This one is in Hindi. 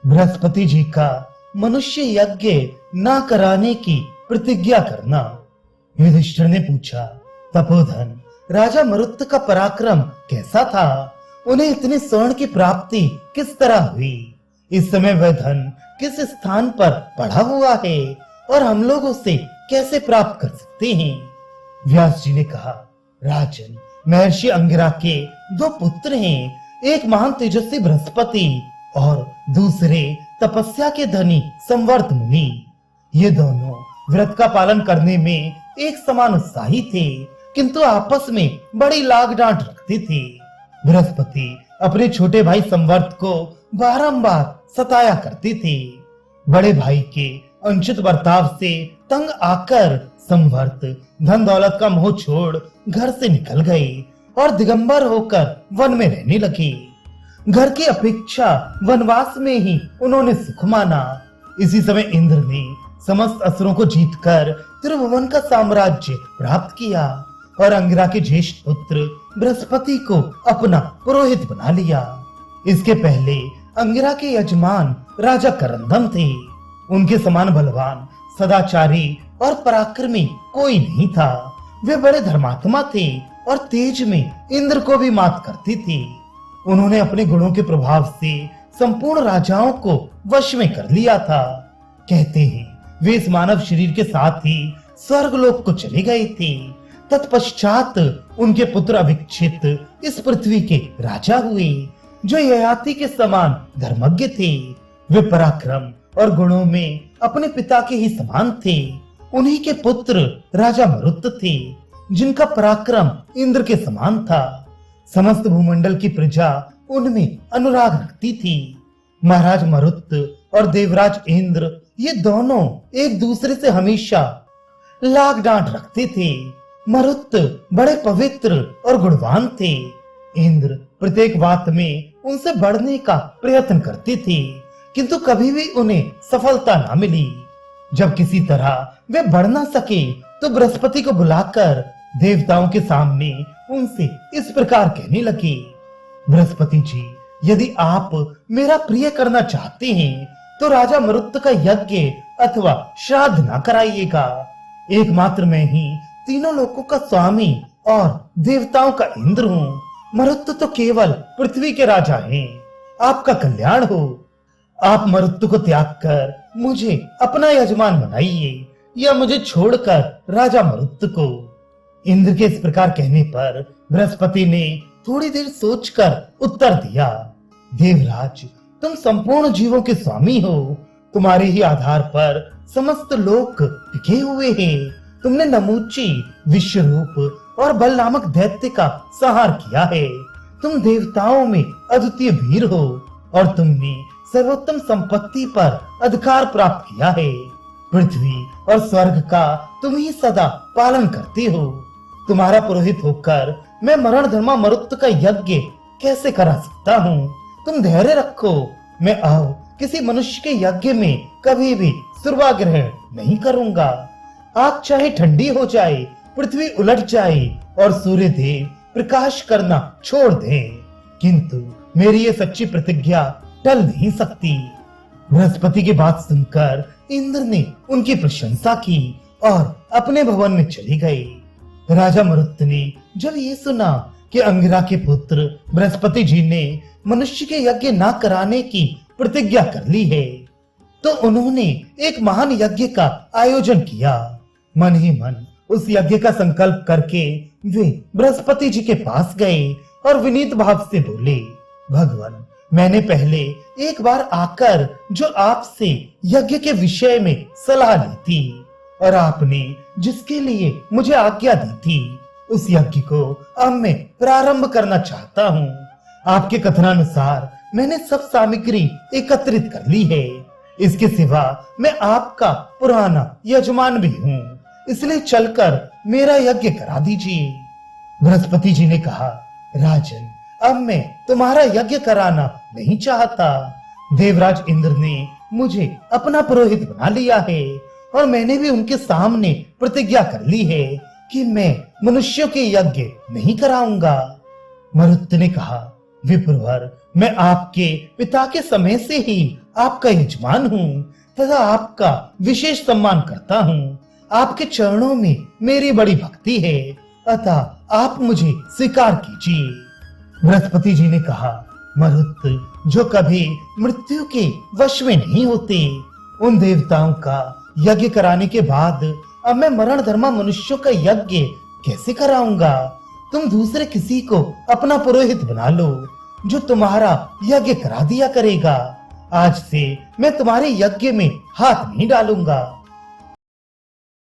बृहस्पति जी का मनुष्य यज्ञ ना कराने की प्रतिज्ञा करना। युधिष्ठिर ने पूछा, तपोधन, राजा मरुत का पराक्रम कैसा था? उन्हें इतने स्वर्ण की प्राप्ति किस तरह हुई? इस समय वह धन किस स्थान पर पड़ा हुआ है और हम लोग उसे कैसे प्राप्त कर सकते हैं? व्यास जी ने कहा, राजन, महर्षि अंगिरा के दो पुत्र हैं, एक महान तेजस्वी बृहस्पति और दूसरे तपस्या के धनी संवर्त मुनि। ये दोनों व्रत का पालन करने में एक समान उत्साही थे, किंतु आपस में बड़ी लाग डांट रखते थे। बृहस्पति अपने छोटे भाई संवर्त को बारंबार सताया करते थे। बड़े भाई के अनुचित बर्ताव से तंग आकर संवर्त धन दौलत का मोह छोड़ घर से निकल गए और दिगंबर होकर वन में रहने लगे। घर की अपेक्षा वनवास में ही उन्होंने सुख माना। इसी समय इंद्र ने समस्त असुरों को जीतकर त्रिभुवन का साम्राज्य प्राप्त किया और अंगिरा के ज्येष्ठ पुत्र बृहस्पति को अपना पुरोहित बना लिया। इसके पहले अंगिरा के यजमान राजा करंदम थे। उनके समान बलवान, सदाचारी और पराक्रमी कोई नहीं था। वे बड़े धर्मात्मा थे और तेज में इंद्र को भी मात करते थे। उन्होंने अपने गुणों के प्रभाव से संपूर्ण राजाओं को वश में कर लिया था। कहते हैं वे इस मानव शरीर के साथ ही स्वर्गलोक को चले गए थे। तत्पश्चात उनके पुत्र अभिक्षित इस पृथ्वी के राजा हुए, जो ययाति के समान धर्मज्ञ थे। वे पराक्रम और गुणों में अपने पिता के ही समान थे। उन्हीं के पुत्र राजा मरुत थे, जिनका पराक्रम इंद्र के समान था। समस्त भूमंडल की प्रजा उनमें अनुराग रखती थी। महाराज मरुत और देवराज इंद्र ये दोनों एक दूसरे से हमेशा लाग डांट रखते थे। मरुत बड़े पवित्र और गुणवान थे। इंद्र प्रत्येक बात में उनसे बढ़ने का प्रयत्न करते थे, किंतु कभी भी उन्हें सफलता न मिली। जब किसी तरह वे बढ़ न सके तो बृहस्पति को बुलाकर देवताओं के सामने उनसे इस प्रकार कहने लगे, बृहस्पति जी, यदि आप मेरा प्रिय करना चाहते हैं तो राजा मरुत का यज्ञ अथवा श्राद्ध न कराइएगा। एकमात्र मैं ही तीनों लोकों का स्वामी और देवताओं का इंद्र हूँ। मरुत तो केवल पृथ्वी के राजा हैं। आपका कल्याण हो। आप मरुत को त्याग कर मुझे अपना यजमान बनाइए या मुझे छोड़कर राजा मरुत को। इंद्र के इस प्रकार कहने पर बृहस्पति ने थोड़ी देर सोचकर उत्तर दिया, देवराज, तुम संपूर्ण जीवों के स्वामी हो। तुम्हारे ही आधार पर समस्त लोक टिके हुए हैं। तुमने नमूची, विश्वरूप और बल नामक दैत्य का संहार किया है। तुम देवताओं में अद्वितीय वीर हो और तुमने सर्वोत्तम संपत्ति पर अधिकार प्राप्त किया है। पृथ्वी और स्वर्ग का तुम ही सदा पालन करते हो। तुम्हारा पुरोहित होकर मैं मरण धर्मा मरुत का यज्ञ कैसे करा सकता हूँ? तुम धैर्य रखो। मैं किसी मनुष्य के यज्ञ में कभी भी सुरवा ग्रहण नहीं करूंगा। आग चाहे ठंडी हो जाए, पृथ्वी उलट जाए और सूर्य देव प्रकाश करना छोड़ दें, किंतु मेरी ये सच्ची प्रतिज्ञा टल नहीं सकती। बृहस्पति की बात सुनकर इंद्र ने उनकी प्रशंसा की और अपने भवन में चले गए। राजा मरुत ने जब ये सुना कि अंगिरा के पुत्र बृहस्पति जी ने मनुष्य के यज्ञ न कराने की प्रतिज्ञा कर ली है, तो उन्होंने एक महान यज्ञ का आयोजन किया। मन ही मन उस यज्ञ का संकल्प करके वे बृहस्पति जी के पास गए और विनीत भाव से बोले, भगवान, मैंने पहले एक बार आकर जो आपसे यज्ञ के विषय में सलाह ली थी और आपने जिसके लिए मुझे आज्ञा दी थी, उस यज्ञ को अब मैं प्रारंभ करना चाहता हूँ। आपके कथनानुसार मैंने सब सामग्री एकत्रित कर ली है। इसके सिवा मैं आपका पुराना यजमान भी हूँ, इसलिए चलकर मेरा यज्ञ करा दीजिए। बृहस्पति जी ने कहा, राजन, अब मैं तुम्हारा यज्ञ कराना नहीं चाहता। देवराज इंद्र ने मुझे अपना पुरोहित बना लिया है और मैंने भी उनके सामने प्रतिज्ञा कर ली है कि मैं मनुष्यों के यज्ञ नहीं कराऊंगा। मरुत ने कहा, विप्रवर, मैं आपके पिता के समय से ही आपका यजमान हूँ तथा आपका विशेष सम्मान करता हूँ। आपके चरणों में मेरी बड़ी भक्ति है, अतः आप मुझे स्वीकार कीजिए। बृहस्पति जी ने कहा, मरुत जो कभी मृत्यु के वश में नहीं होते, उन देवताओं का यज्ञ कराने के बाद अब मैं मरण धर्मा मनुष्यों का यज्ञ कैसे कराऊंगा? तुम दूसरे किसी को अपना पुरोहित बना लो जो तुम्हारा यज्ञ करा दिया करेगा। आज से मैं तुम्हारे यज्ञ में हाथ नहीं डालूंगा।